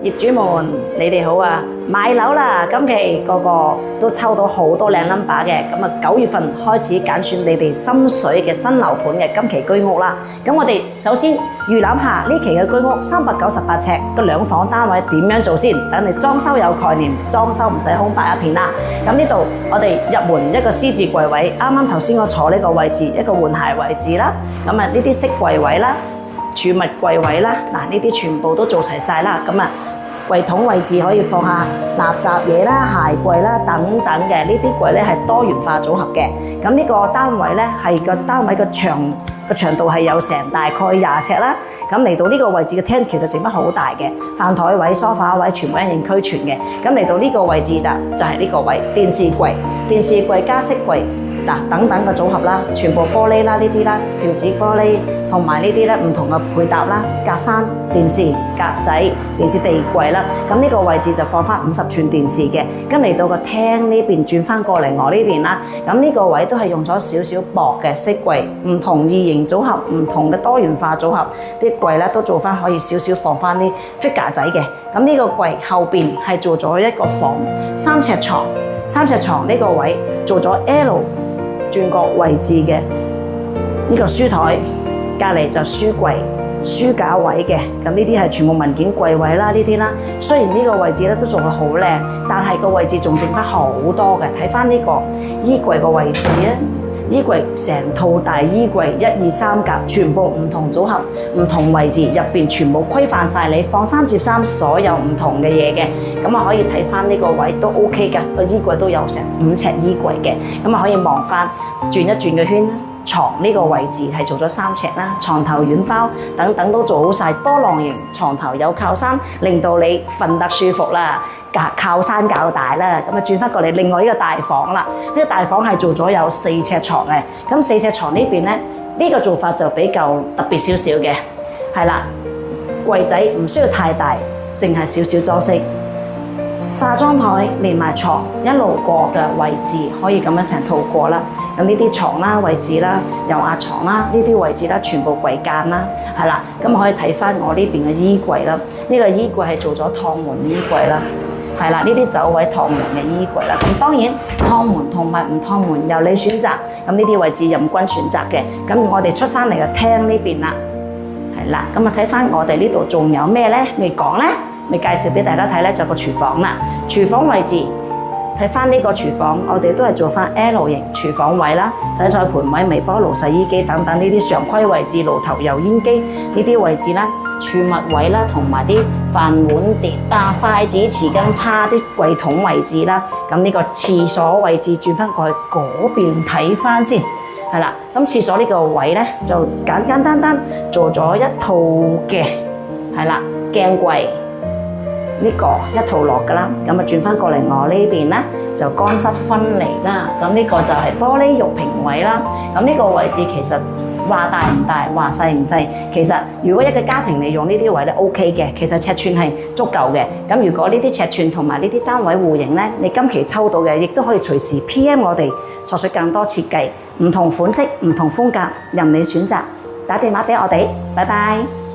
業主們，你哋好啊！買樓啦，今期個個都抽到好多靚 number 嘅，咁啊9月份開始揀選你哋心水嘅新樓盤嘅今期居屋啦。咁我哋首先預覽下呢期嘅居屋398尺個兩房單位點樣做先，等你裝修有概念，裝修唔使空白一片啦。咁呢度我哋入門一個獅字櫃位，啱啱頭先我坐呢個位置一個換鞋位置啦。咁啊呢啲飾櫃位啦。儲物櫃位啦，嗱呢啲全部都做齊晒啦，咁啊櫃桶位置可以放下垃圾嘢啦、鞋櫃啦等等嘅，呢啲櫃咧係多元化組合嘅。咁呢個單位咧係個單位嘅長度係有成大概20尺啦。咁嚟到呢個位置嘅廳其實整得好大嘅，飯台位、梳化位全部一應俱全嘅。咁嚟到呢個位置就係呢個位電視櫃加飾櫃。等等嘅組合啦，全部玻璃啦，呢啲啦，條子玻璃同埋呢啲咧唔同嘅配搭啦，格柵、電視、格仔、電視地櫃啦。咁呢個位置就放翻50寸電視嘅。咁嚟到個廳呢邊轉翻過嚟我呢邊啦。咁呢個位都係用咗少少薄嘅飾櫃，唔同異形組合，唔同嘅多元化組合，啲櫃咧都做翻可以少少放翻啲 figure 仔嘅。咁呢個櫃後邊係做咗一個房，3尺床呢個位做咗 L。轉角位置嘅呢個書台，隔離就書櫃、書架位嘅，咁呢啲係全部文件櫃位啦，呢啲啦。雖然呢個位置咧都做得好靚，但係個位置仲剩翻好多嘅。睇翻呢個衣櫃個位置啊，衣櫃成套大衣櫃1、2、3格，全部唔同組合、唔同位置，入邊全部規範晒你放衫摺衫所有唔同嘅嘢嘅。咁啊可以睇翻呢個位都 OK 㗎，個衣櫃都有成5尺衣櫃嘅。咁啊可以望翻轉一轉個圈啦。床呢個位置係做咗3尺啦，床頭軟包等等都做好晒，波浪形床頭有靠山，令到你瞓得舒服啦。靠山較大啦，咁啊轉翻過嚟另外呢個大房啦。呢個大房係做咗有4尺床嘅，咁4尺床呢邊咧，呢個做法就比較特別少少嘅，係啦，櫃仔唔需要太大，淨係少少裝飾。化妝台連埋床一路過嘅位置，可以咁樣成套過啦。咁呢啲床啦、位置啦、油壓床啦，呢啲位置啦，全部櫃間啦，係啦。咁可以睇翻我呢邊嘅衣櫃啦。呢個衣櫃係做咗趟門衣櫃啦。係啦，呢啲走位趟門嘅衣櫃啦，咁當然趟門同埋唔趟門由你選擇，咁呢啲位置任君選擇嘅。咁我哋出翻嚟個廳呢邊啦，係啦，咁啊睇翻我哋呢度仲有咩咧？未講咧，未介紹俾大家睇咧，就個廚房啦。廚房位置睇翻呢個廚房，我哋都係做翻 L 型廚房位啦，洗菜盤位、微波爐、洗衣機等等呢啲常規位置，爐頭、油煙機呢啲位置啦。儲物位啦，同埋啲飯碗碟啊、筷子、匙羹叉啲櫃桶位置啦。咁呢個廁所位置轉翻過去嗰邊睇翻先，係啦。咁廁所呢個位咧就簡簡單單做咗一套嘅，係啦，鏡櫃呢個一套落㗎啦。咁啊轉翻過嚟我呢邊咧就乾濕分離啦。咁呢個就係玻璃玉屏位啦。咁呢個位置其實話大唔大，話細唔細，其實如果一個家庭你用呢啲位咧 OK 嘅，其實尺寸係足夠嘅。咁如果呢啲尺寸同埋呢啲單位戶型咧，你今期抽到嘅，亦都可以隨時 PM 我哋索取更多設計，唔同款式、唔同風格，任你選擇。打電話俾我哋，拜拜。